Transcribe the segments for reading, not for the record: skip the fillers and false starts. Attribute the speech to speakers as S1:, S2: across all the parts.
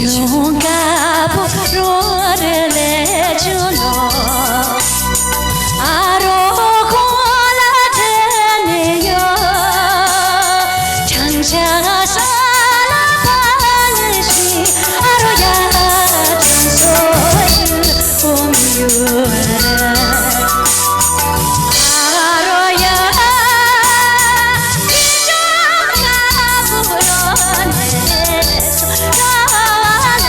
S1: 중가 불로를 내주노 아로 골라드네요 장자사 나바느시 아로야 장소유 봄유라 아로야 지정가 불어내서 가와라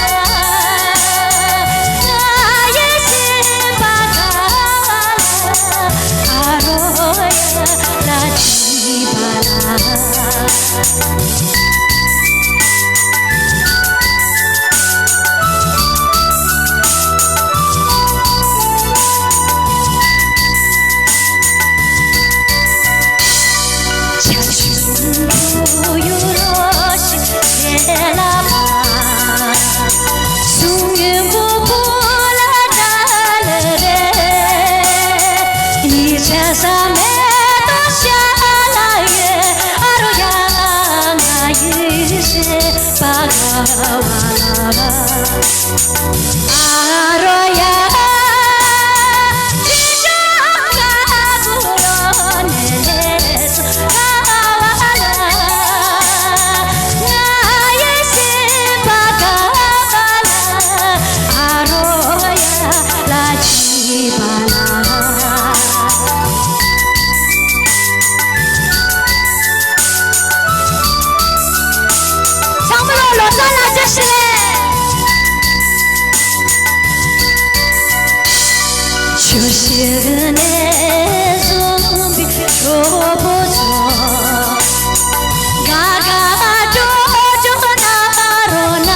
S1: 나의 신바가바라 아로야 라지바라 정말로 로살라 아저씨네 주시은의 좀비 줘보죠 가가줘줘 나로나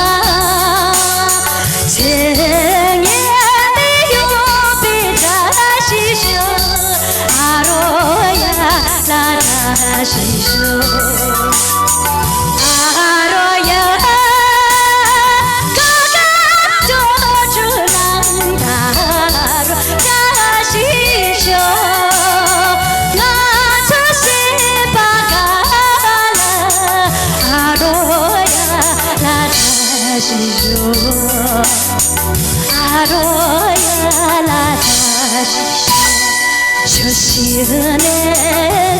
S1: 생애의 요비 다시쇼 아로야 나다시쇼 아로야 아로야 나다시쇼 주시은의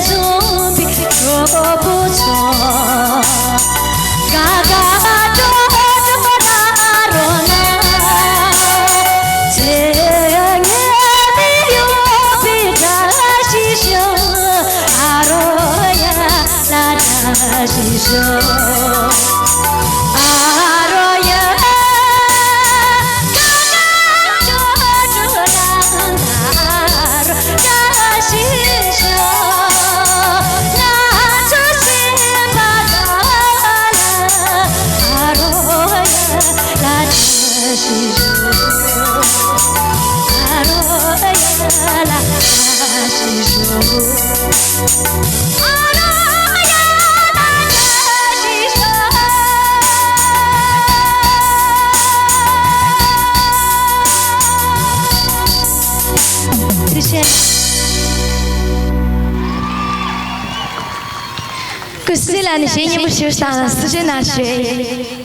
S1: 좀비 줘보죠 가가줘줘 나로나 생애의 요비 다시쇼 아로야 나다시쇼
S2: Костеля, не ще не мусиш стана, стежи наші.